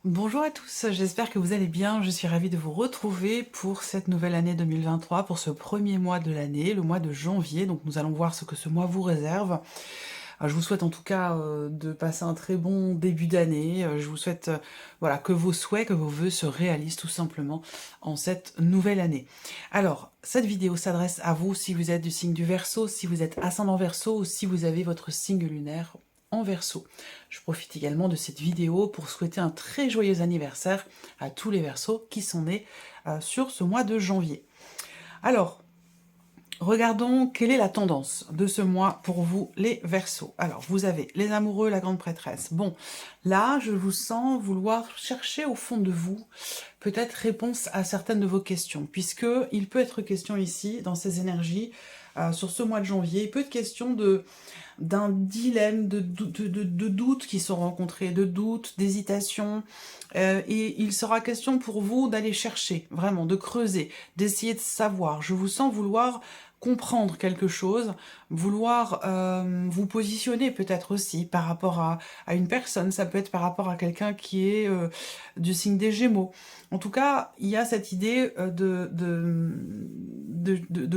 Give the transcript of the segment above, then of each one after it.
Bonjour à tous, j'espère que vous allez bien. Je suis ravie de vous retrouver pour cette nouvelle année 2023, pour ce premier mois de l'année, le mois de janvier. Donc nous allons voir ce que ce mois vous réserve. Je vous souhaite en tout cas de passer un très bon début d'année. Je vous souhaite voilà, que vos souhaits, que vos vœux se réalisent tout simplement en cette nouvelle année. Alors, cette vidéo s'adresse à vous si vous êtes du signe du Verseau, si vous êtes ascendant Verseau ou si vous avez votre signe lunaire en Verseau. Je profite également de cette vidéo pour souhaiter un très joyeux anniversaire à tous les Verseaux qui sont nés sur ce mois de janvier. Alors, regardons quelle est la tendance de ce mois pour vous, les Verseaux. Alors, vous avez les amoureux, la grande prêtresse. Bon, là, je vous sens vouloir chercher au fond de vous peut-être réponse à certaines de vos questions, puisque il peut être question ici, dans ces énergies, sur ce mois de janvier, il peut être question d'un dilemme, de doutes qui sont rencontrés, de doutes, d'hésitations, et il sera question pour vous d'aller chercher, vraiment, de creuser, d'essayer de savoir. Je vous sens vouloir comprendre quelque chose, vouloir vous positionner peut-être aussi par rapport à une personne, ça peut être par rapport à quelqu'un qui est du signe des Gémeaux. En tout cas, il y a cette idée de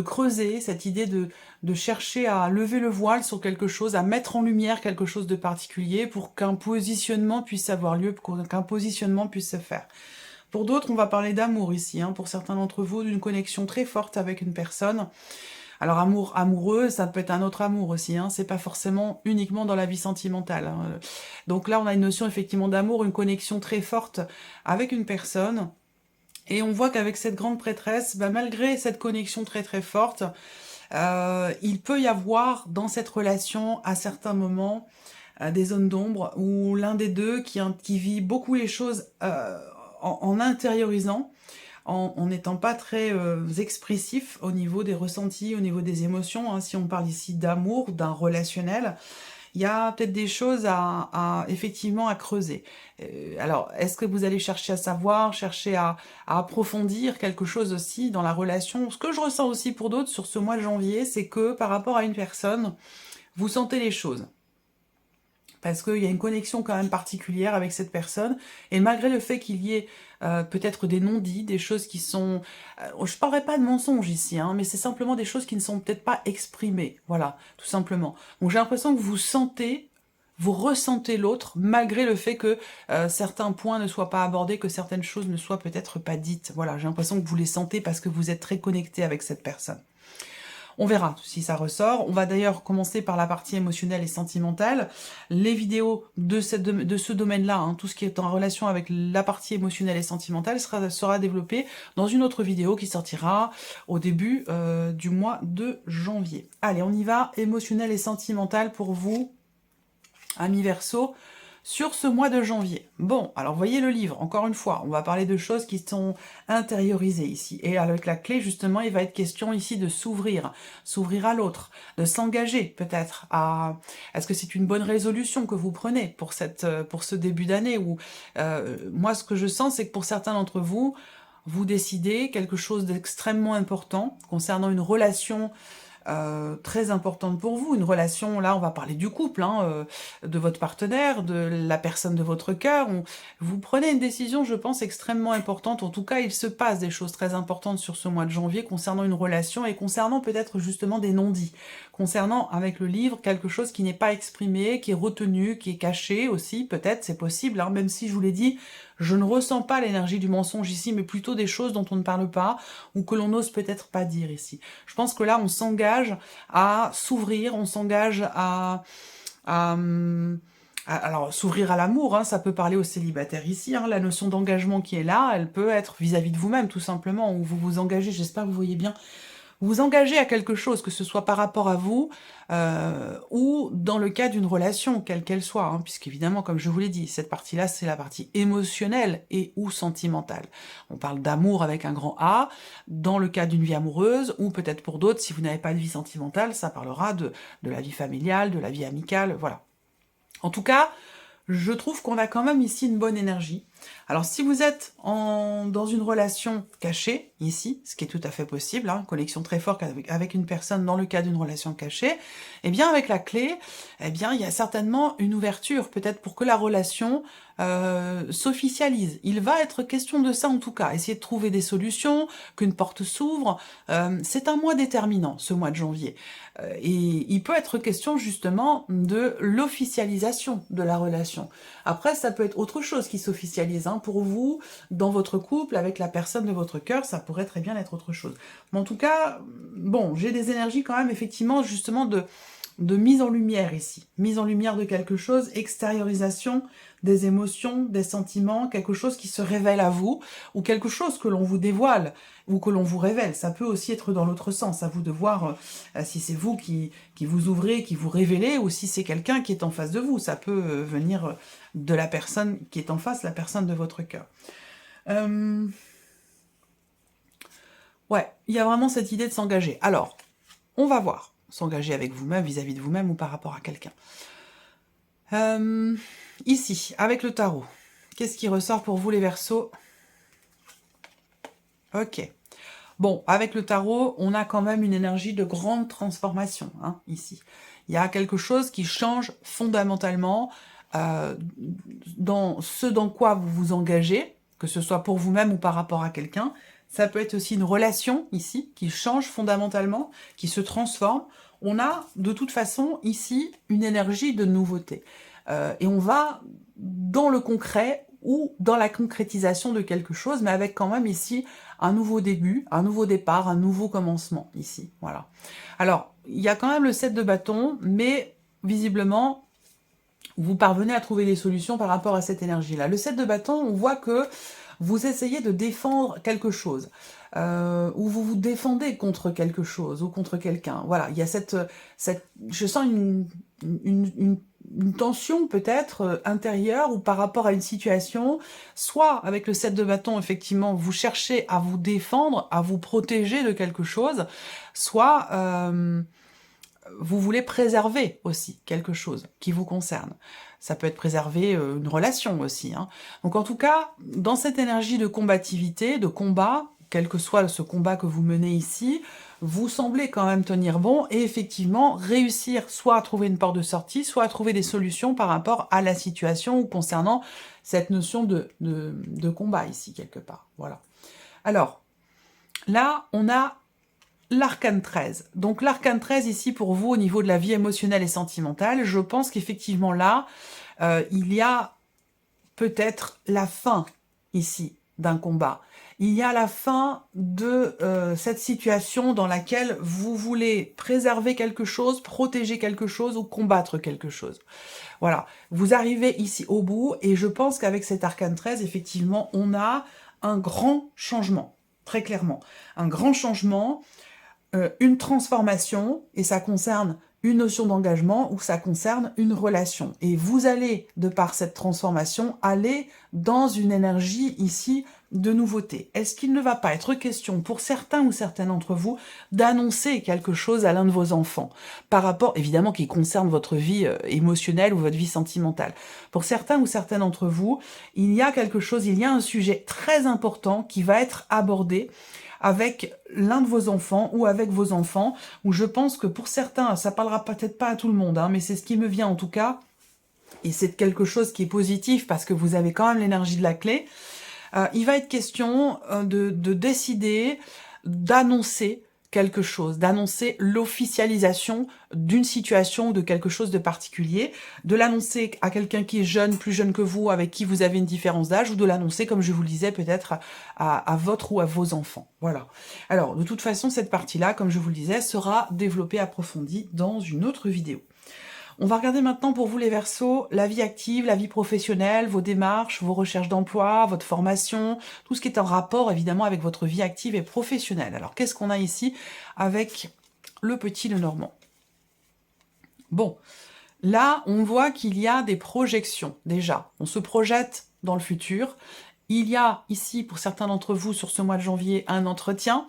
creuser, cette idée de chercher à lever le voile sur quelque chose, à mettre en lumière quelque chose de particulier pour qu'un positionnement puisse avoir lieu, qu'un positionnement puisse se faire. Pour d'autres, on va parler d'amour ici, hein, pour certains d'entre vous, d'une connexion très forte avec une personne. Alors amoureux, ça peut être un autre amour aussi, hein, c'est pas forcément uniquement dans la vie sentimentale. Hein. Donc là, on a une notion effectivement d'amour, une connexion très forte avec une personne. Et on voit qu'avec cette grande prêtresse, malgré cette connexion très très forte, il peut y avoir dans cette relation, à certains moments, des zones d'ombre où l'un des deux qui vit beaucoup les choses en intériorisant, en n'étant pas très expressif au niveau des ressentis, au niveau des émotions, hein, si on parle ici d'amour, d'un relationnel, il y a peut-être des choses effectivement à creuser. Alors, est-ce que vous allez chercher à savoir, chercher à approfondir quelque chose aussi dans la relation? Ce que je ressens aussi pour d'autres sur ce mois de janvier, c'est que par rapport à une personne, vous sentez les choses. Parce qu'il y a une connexion quand même particulière avec cette personne, et malgré le fait qu'il y ait peut-être des non-dits, des choses qui sont... je parlerai pas de mensonges ici, hein, mais c'est simplement des choses qui ne sont peut-être pas exprimées, voilà, tout simplement. Donc j'ai l'impression que vous ressentez l'autre, malgré le fait que certains points ne soient pas abordés, que certaines choses ne soient peut-être pas dites. Voilà, j'ai l'impression que vous les sentez parce que vous êtes très connecté avec cette personne. On verra si ça ressort. On va d'ailleurs commencer par la partie émotionnelle et sentimentale. Les vidéos de ce domaine-là, hein, tout ce qui est en relation avec la partie émotionnelle et sentimentale, sera développé dans une autre vidéo qui sortira au début du mois de janvier. Allez, on y va. Émotionnel et sentimental pour vous, amis Verseau, sur ce mois de janvier. Bon, alors voyez le livre, encore une fois, on va parler de choses qui sont intériorisées ici. Et avec la clé, justement, il va être question ici de s'ouvrir à l'autre, de s'engager peut-être à... Est-ce que c'est une bonne résolution que vous prenez pour ce début d'année où moi, ce que je sens, c'est que pour certains d'entre vous, vous décidez quelque chose d'extrêmement important concernant une relation très importante pour vous, une relation, là on va parler du couple, hein, de votre partenaire, de la personne de votre cœur, vous prenez une décision, je pense, extrêmement importante. En tout cas, il se passe des choses très importantes sur ce mois de janvier concernant une relation et concernant peut-être justement des non-dits, concernant avec le livre quelque chose qui n'est pas exprimé, qui est retenu, qui est caché aussi, peut-être, c'est possible, hein, même si je vous l'ai dit, je ne ressens pas l'énergie du mensonge ici, mais plutôt des choses dont on ne parle pas, ou que l'on n'ose peut-être pas dire ici. Je pense que là, on s'engage à s'ouvrir, on s'engage alors, s'ouvrir à l'amour, hein, ça peut parler aux célibataires ici, hein, la notion d'engagement qui est là, elle peut être vis-à-vis de vous-même, tout simplement, où vous vous engagez, j'espère que vous voyez bien, vous engagez à quelque chose, que ce soit par rapport à vous ou dans le cas d'une relation, quelle qu'elle soit, hein, puisqu'évidemment, comme je vous l'ai dit, cette partie-là, c'est la partie émotionnelle et ou sentimentale. On parle d'amour avec un grand A, dans le cas d'une vie amoureuse, ou peut-être pour d'autres, si vous n'avez pas de vie sentimentale, ça parlera de la vie familiale, de la vie amicale, voilà. En tout cas, je trouve qu'on a quand même ici une bonne énergie. Alors si vous êtes dans une relation cachée, ici, ce qui est tout à fait possible, hein, connexion très forte avec une personne dans le cas d'une relation cachée, eh bien avec la clé, eh bien il y a certainement une ouverture, peut-être pour que la relation s'officialise. Il va être question de ça en tout cas, essayer de trouver des solutions, qu'une porte s'ouvre. C'est un mois déterminant, ce mois de janvier. Et il peut être question justement de l'officialisation de la relation. Après, ça peut être autre chose qui s'officialise. Hein. Pour vous, dans votre couple, avec la personne de votre cœur, ça pourrait très bien être autre chose. Mais en tout cas, bon, j'ai des énergies quand même, effectivement, justement, de mise en lumière ici. Mise en lumière de quelque chose, extériorisation des émotions, des sentiments, quelque chose qui se révèle à vous, ou quelque chose que l'on vous dévoile, ou que l'on vous révèle. Ça peut aussi être dans l'autre sens, à vous de voir si c'est vous qui vous ouvrez, qui vous révélez, ou si c'est quelqu'un qui est en face de vous. Ça peut venir de la personne qui est en face, la personne de votre cœur. Ouais, il y a vraiment cette idée de s'engager. Alors, on va voir. S'engager avec vous-même, vis-à-vis de vous-même ou par rapport à quelqu'un. Ici, avec le tarot, qu'est-ce qui ressort pour vous les Verseaux? Ok. Bon, avec le tarot, on a quand même une énergie de grande transformation, hein, ici. Il y a quelque chose qui change fondamentalement dans ce dans quoi vous vous engagez, que ce soit pour vous-même ou par rapport à quelqu'un. Ça peut être aussi une relation, ici, qui change fondamentalement, qui se transforme. On a, de toute façon, ici, une énergie de nouveauté. Et on va dans le concret ou dans la concrétisation de quelque chose, mais avec quand même ici un nouveau début, un nouveau départ, un nouveau commencement, ici. Voilà. Alors, il y a quand même le 7 de bâton, mais visiblement, vous parvenez à trouver des solutions par rapport à cette énergie-là. Le 7 de bâton, on voit que vous essayez de défendre quelque chose, ou vous vous défendez contre quelque chose, ou contre quelqu'un. Voilà, il y a je sens une tension peut-être intérieure, ou par rapport à une situation, soit avec le 7 de bâton, effectivement, vous cherchez à vous défendre, à vous protéger de quelque chose, soit vous voulez préserver aussi quelque chose qui vous concerne. Ça peut être préserver une relation aussi. Hein. Donc en tout cas, dans cette énergie de combativité, de combat, quel que soit ce combat que vous menez ici, vous semblez quand même tenir bon et effectivement réussir soit à trouver une porte de sortie, soit à trouver des solutions par rapport à la situation ou concernant cette notion de combat ici, quelque part. Voilà. Alors, là, on a l'arcane 13. Donc l'arcane 13 ici pour vous au niveau de la vie émotionnelle et sentimentale, je pense qu'effectivement là, il y a peut-être la fin ici d'un combat. Il y a la fin de cette situation dans laquelle vous voulez préserver quelque chose, protéger quelque chose ou combattre quelque chose. Voilà, vous arrivez ici au bout et je pense qu'avec cet arcane 13, effectivement, on a un grand changement, très clairement. Un grand changement, une transformation, et ça concerne une notion d'engagement ou ça concerne une relation. Et vous allez, de par cette transformation, aller dans une énergie ici de nouveauté. Est-ce qu'il ne va pas être question pour certains ou certaines d'entre vous d'annoncer quelque chose à l'un de vos enfants par rapport, évidemment, qui concerne votre vie émotionnelle ou votre vie sentimentale. Pour certains ou certaines d'entre vous, il y a quelque chose, il y a un sujet très important qui va être abordé avec l'un de vos enfants ou avec vos enfants, où je pense que pour certains, ça parlera peut-être pas à tout le monde, hein, mais c'est ce qui me vient en tout cas, et c'est quelque chose qui est positif parce que vous avez quand même l'énergie de la clé. Il va être question de décider, d'annoncer quelque chose, d'annoncer l'officialisation d'une situation ou de quelque chose de particulier, de l'annoncer à quelqu'un qui est jeune, plus jeune que vous, avec qui vous avez une différence d'âge, ou de l'annoncer, comme je vous le disais, peut-être à votre ou à vos enfants. Voilà. Alors, de toute façon, cette partie-là, comme je vous le disais, sera développée, approfondie dans une autre vidéo. On va regarder maintenant pour vous les Verseaux, la vie active, la vie professionnelle, vos démarches, vos recherches d'emploi, votre formation, tout ce qui est en rapport évidemment avec votre vie active et professionnelle. Alors qu'est-ce qu'on a ici avec le petit Lenormand? Bon, là on voit qu'il y a des projections déjà. On se projette dans le futur. Il y a ici pour certains d'entre vous sur ce mois de janvier un entretien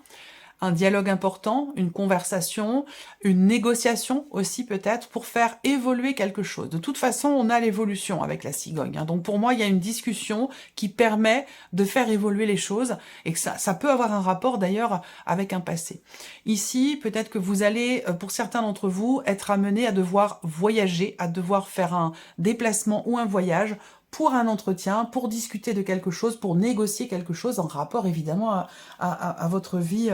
un dialogue important, une conversation, une négociation aussi peut-être pour faire évoluer quelque chose. De toute façon, on a l'évolution avec la cigogne, hein. Donc pour moi, il y a une discussion qui permet de faire évoluer les choses et que ça peut avoir un rapport d'ailleurs avec un passé. Ici, peut-être que vous allez, pour certains d'entre vous, être amenés à devoir voyager, à devoir faire un déplacement ou un voyage pour un entretien, pour discuter de quelque chose, pour négocier quelque chose en rapport évidemment à votre vie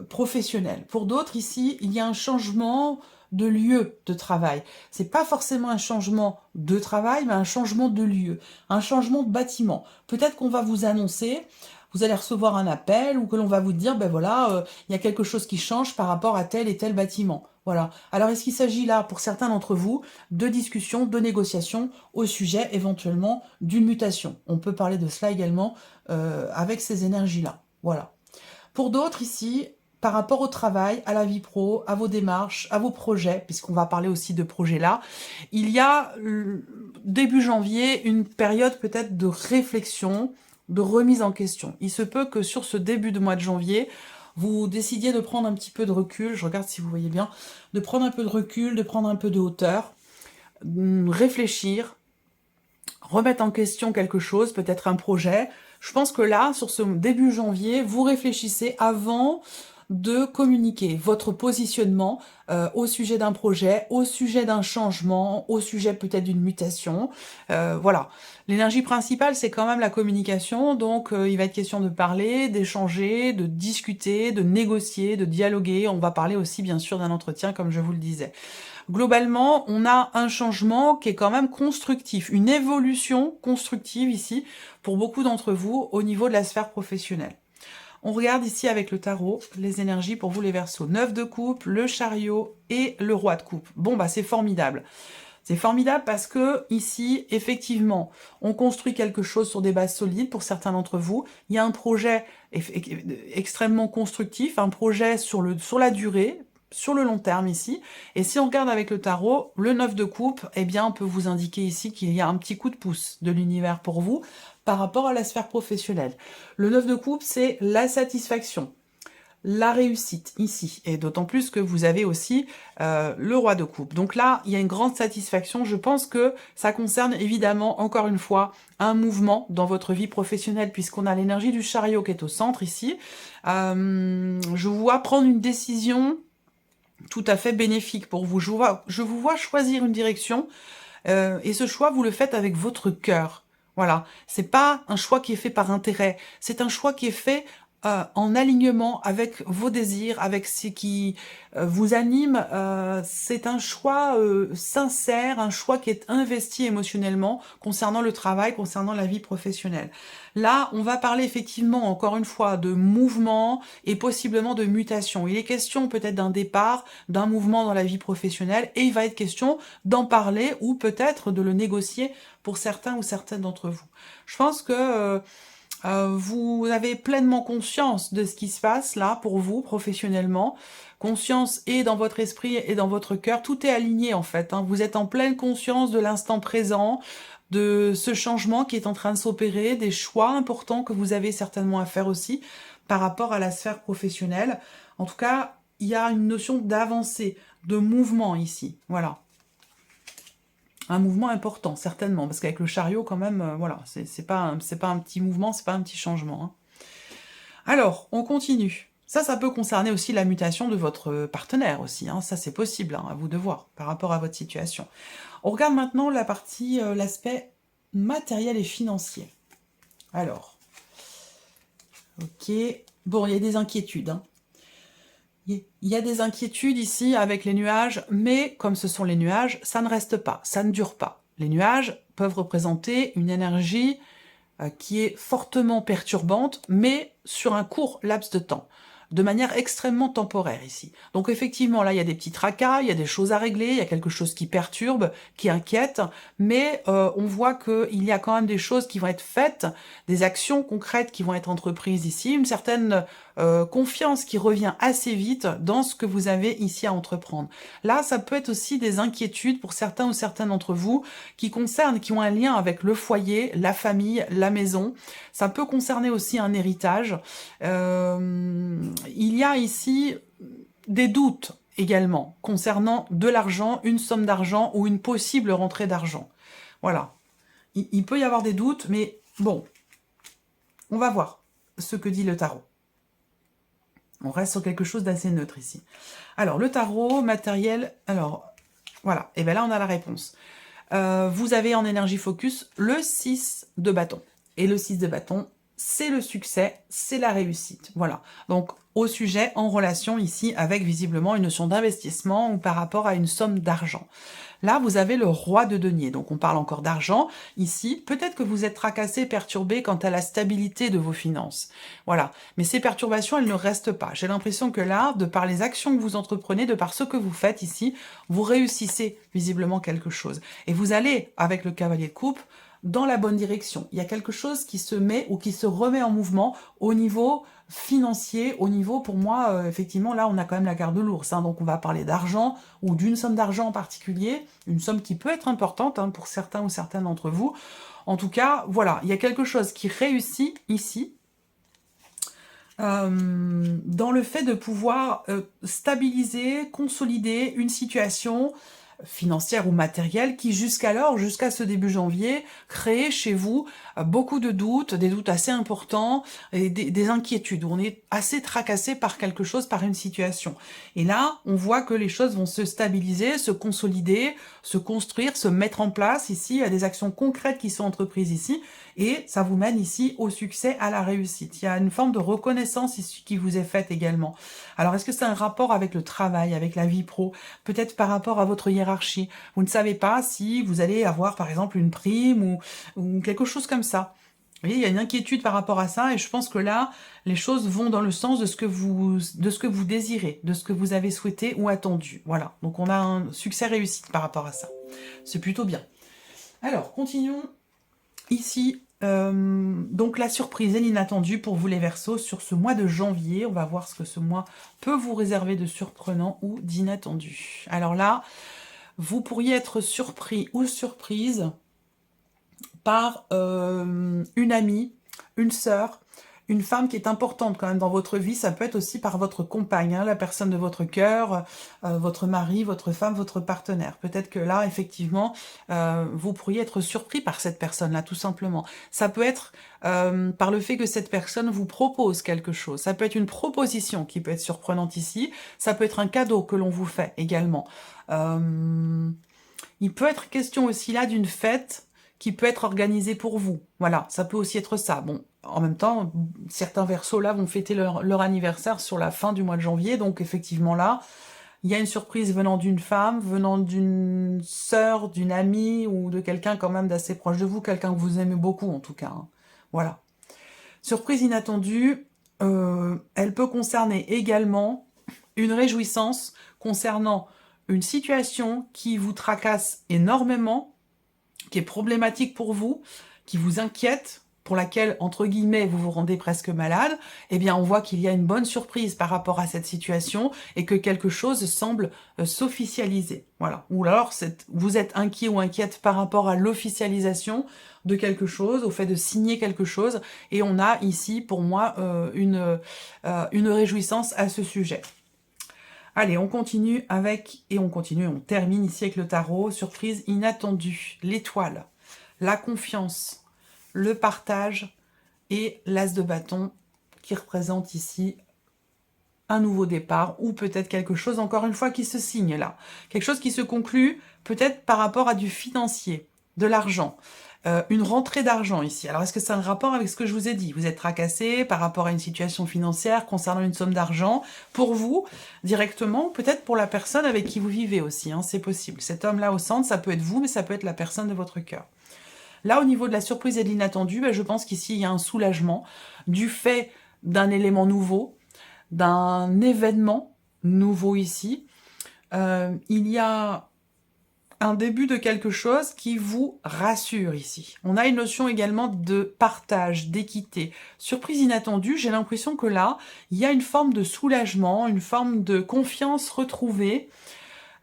professionnelle. Pour d'autres, ici, il y a un changement de lieu de travail. C'est pas forcément un changement de travail, mais un changement de lieu, un changement de bâtiment. Peut-être qu'on va vous annoncer, vous allez recevoir un appel ou que l'on va vous dire, ben voilà, il y a quelque chose qui change par rapport à tel et tel bâtiment. Voilà. Alors, est-ce qu'il s'agit là, pour certains d'entre vous, de discussion, de négociation au sujet éventuellement d'une mutation? On peut parler de cela également avec ces énergies-là. Voilà. Pour d'autres ici, par rapport au travail, à la vie pro, à vos démarches, à vos projets, puisqu'on va parler aussi de projets là, il y a début janvier une période peut-être de réflexion, de remise en question. Il se peut que sur ce début de mois de janvier, vous décidiez de prendre un petit peu de recul, je regarde si vous voyez bien, de prendre un peu de recul, de prendre un peu de hauteur, réfléchir, remettre en question quelque chose, peut-être un projet. Je pense que là, sur ce début janvier, vous réfléchissez avant de communiquer votre positionnement au sujet d'un projet, au sujet d'un changement, au sujet peut-être d'une mutation. Voilà. L'énergie principale, c'est quand même la communication, donc il va être question de parler, d'échanger, de discuter, de négocier, de dialoguer. On va parler aussi, bien sûr, d'un entretien, comme je vous le disais. Globalement, on a un changement qui est quand même constructif, une évolution constructive ici pour beaucoup d'entre vous au niveau de la sphère professionnelle. On regarde ici avec le tarot les énergies pour vous les Verseaux. 9 de coupe, le chariot et le roi de coupe. Bon, bah c'est formidable. C'est formidable parce que ici, effectivement, on construit quelque chose sur des bases solides pour certains d'entre vous. Il y a un projet extrêmement constructif, un projet sur la durée, sur le long terme ici. Et si on regarde avec le tarot, le 9 de coupe, eh bien, on peut vous indiquer ici qu'il y a un petit coup de pouce de l'univers pour vous par rapport à la sphère professionnelle. Le 9 de coupe, c'est la satisfaction, la réussite ici, et d'autant plus que vous avez aussi le roi de coupe. Donc là, il y a une grande satisfaction. Je pense que ça concerne évidemment, encore une fois, un mouvement dans votre vie professionnelle, puisqu'on a l'énergie du chariot qui est au centre ici. Je vous vois prendre une décision tout à fait bénéfique pour vous. Je vous vois choisir une direction, et ce choix, vous le faites avec votre cœur. Voilà, c'est pas un choix qui est fait par intérêt, c'est un choix qui est fait en alignement avec vos désirs, avec ce qui vous anime. C'est un choix sincère, un choix qui est investi émotionnellement concernant le travail, concernant la vie professionnelle. Là, on va parler effectivement, encore une fois, de mouvement et possiblement de mutation. Il est question peut-être d'un départ, d'un mouvement dans la vie professionnelle, et il va être question d'en parler ou peut-être de le négocier pour certains ou certaines d'entre vous. Je pense que vous avez pleinement conscience de ce qui se passe là pour vous professionnellement, conscience et dans votre esprit et dans votre cœur, tout est aligné en fait, hein. Vous êtes en pleine conscience de l'instant présent, de ce changement qui est en train de s'opérer, des choix importants que vous avez certainement à faire aussi par rapport à la sphère professionnelle. En tout cas, il y a une notion d'avancée, de mouvement ici, voilà. Un mouvement important, certainement, parce qu'avec le chariot, quand même, voilà, c'est pas un petit mouvement, c'est pas un petit changement, hein. Alors, on continue. Ça peut concerner aussi la mutation de votre partenaire aussi, hein. Ça c'est possible, hein, à vous de voir, par rapport à votre situation. On regarde maintenant la partie, l'aspect matériel et financier. Alors, ok, bon, il y a des inquiétudes, hein. Il y a des inquiétudes ici avec les nuages, mais comme ce sont les nuages, ça ne reste pas, ça ne dure pas. Les nuages peuvent représenter une énergie qui est fortement perturbante, mais sur un court laps de temps, de manière extrêmement temporaire ici. Donc effectivement, là, il y a des petits tracas, il y a des choses à régler, il y a quelque chose qui perturbe, qui inquiète, mais on voit qu'il y a quand même des choses qui vont être faites, des actions concrètes qui vont être entreprises ici, une certaine confiance qui revient assez vite dans ce que vous avez ici à entreprendre. Là, ça peut être aussi des inquiétudes pour certains ou certaines d'entre vous qui ont un lien avec le foyer, la famille, la maison. Ça peut concerner aussi un héritage. Il y a ici des doutes également concernant de l'argent, une somme d'argent ou une possible rentrée d'argent. Voilà. Il peut y avoir des doutes, mais bon, on va voir ce que dit le tarot. On reste sur quelque chose d'assez neutre ici. Alors, le tarot matériel, alors, voilà. Et bien là, on a la réponse. Vous avez en énergie focus le 6 de bâton. Et le 6 de bâton, c'est le succès, c'est la réussite. Voilà. Donc, au sujet, en relation ici avec visiblement une notion d'investissement ou par rapport à une somme d'argent. Là, vous avez le roi de denier. Donc, on parle encore d'argent. Ici, peut-être que vous êtes tracassé, perturbé quant à la stabilité de vos finances. Voilà. Mais ces perturbations, elles ne restent pas. J'ai l'impression que là, de par les actions que vous entreprenez, de par ce que vous faites ici, vous réussissez visiblement quelque chose. Et vous allez, avec le cavalier de coupe, dans la bonne direction. Il y a quelque chose qui se met ou qui se remet en mouvement au niveau financier, au niveau, pour moi, effectivement, là, on a quand même la carte de l'ours. Hein, donc, on va parler d'argent ou d'une somme d'argent en particulier, une somme qui peut être importante pour certains ou certaines d'entre vous. En tout cas, voilà, il y a quelque chose qui réussit ici, dans le fait de pouvoir stabiliser, consolider une situation financière ou matérielle qui jusqu'alors, jusqu'à ce début janvier, créait chez vous beaucoup de doutes, des doutes assez importants et des inquiétudes, où on est assez tracassé par quelque chose, par une situation. Et là, on voit que les choses vont se stabiliser, se consolider, se construire, se mettre en place ici, il y a des actions concrètes qui sont entreprises ici, et ça vous mène ici au succès, à la réussite. Il y a une forme de reconnaissance ici qui vous est faite également. Alors, est-ce que c'est un rapport avec le travail, avec la vie pro, peut-être par rapport à votre hiérarchie? Vous ne savez pas si vous allez avoir, par exemple, une prime ou quelque chose comme ça. Vous voyez, il y a une inquiétude par rapport à ça, et je pense que là, les choses vont dans le sens de ce que vous désirez, de ce que vous avez souhaité ou attendu. Voilà, donc on a un succès réussite par rapport à ça. C'est plutôt bien. Alors, continuons ici. Donc la surprise et l'inattendu pour vous les Verseaux sur ce mois de janvier. On va voir ce que ce mois peut vous réserver de surprenant ou d'inattendu. Alors là, vous pourriez être surpris ou surprise par une amie, une sœur, une femme qui est importante quand même dans votre vie. Ça peut être aussi par votre compagne, hein, la personne de votre cœur, votre mari, votre femme, votre partenaire. Peut-être que là, effectivement, vous pourriez être surpris par cette personne-là, tout simplement. Ça peut être par le fait que cette personne vous propose quelque chose. Ça peut être une proposition qui peut être surprenante ici. Ça peut être un cadeau que l'on vous fait également. Il peut être question aussi là d'une fête qui peut être organisée pour vous. Voilà, ça peut aussi être ça. Bon, en même temps, certains Verseaux là vont fêter leur anniversaire sur la fin du mois de janvier, donc effectivement là, il y a une surprise venant d'une femme, venant d'une sœur, d'une amie ou de quelqu'un quand même d'assez proche de vous, quelqu'un que vous aimez beaucoup en tout cas. Hein. Voilà. Surprise inattendue, elle peut concerner également une réjouissance concernant une situation qui vous tracasse énormément, qui est problématique pour vous, qui vous inquiète, pour laquelle, entre guillemets, vous vous rendez presque malade, eh bien, on voit qu'il y a une bonne surprise par rapport à cette situation et que quelque chose semble s'officialiser. Voilà. Ou alors, vous êtes inquiet ou inquiète par rapport à l'officialisation de quelque chose, au fait de signer quelque chose, et on a ici, pour moi, une réjouissance à ce sujet. Allez, on continue on termine ici avec le tarot. Surprise inattendue, l'étoile, la confiance, le partage et l'as de bâton qui représente ici un nouveau départ ou peut-être quelque chose, encore une fois, qui se signe là. Quelque chose qui se conclut peut-être par rapport à du financier, de l'argent. Une rentrée d'argent ici. Alors, est-ce que c'est un rapport avec ce que je vous ai dit? Vous êtes tracassé par rapport à une situation financière concernant une somme d'argent pour vous, directement, peut-être pour la personne avec qui vous vivez aussi, hein, c'est possible. Cet homme-là au centre, ça peut être vous, mais ça peut être la personne de votre cœur. Là, au niveau de la surprise et de l'inattendu, je pense qu'ici, il y a un soulagement du fait d'un élément nouveau, d'un événement nouveau ici. Il y a un début de quelque chose qui vous rassure ici. On a une notion également de partage, d'équité. Surprise inattendue, j'ai l'impression que là, il y a une forme de soulagement, une forme de confiance retrouvée,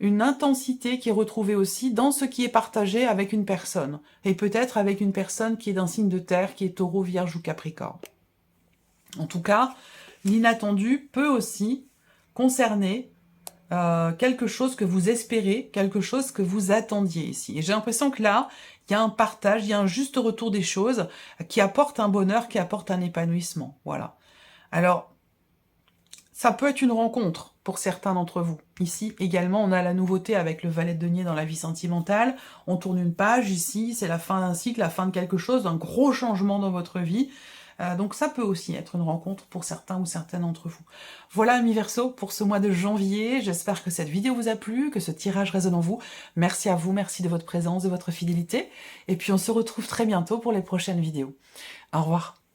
une intensité qui est retrouvée aussi dans ce qui est partagé avec une personne. Et peut-être avec une personne qui est d'un signe de terre, qui est Taureau, Vierge ou Capricorne. En tout cas, l'inattendu peut aussi concerner quelque chose que vous espérez, quelque chose que vous attendiez ici. Et j'ai l'impression que là, il y a un partage, il y a un juste retour des choses qui apporte un bonheur, qui apporte un épanouissement. Voilà. Alors, ça peut être une rencontre pour certains d'entre vous. Ici, également, on a la nouveauté avec le valet de denier dans la vie sentimentale. On tourne une page, ici, c'est la fin d'un cycle, la fin de quelque chose, d'un gros changement dans votre vie. Donc ça peut aussi être une rencontre pour certains ou certaines d'entre vous. Voilà, amis Verseau, pour ce mois de janvier. J'espère que cette vidéo vous a plu, que ce tirage résonne en vous. Merci à vous, merci de votre présence, de votre fidélité. Et puis on se retrouve très bientôt pour les prochaines vidéos. Au revoir.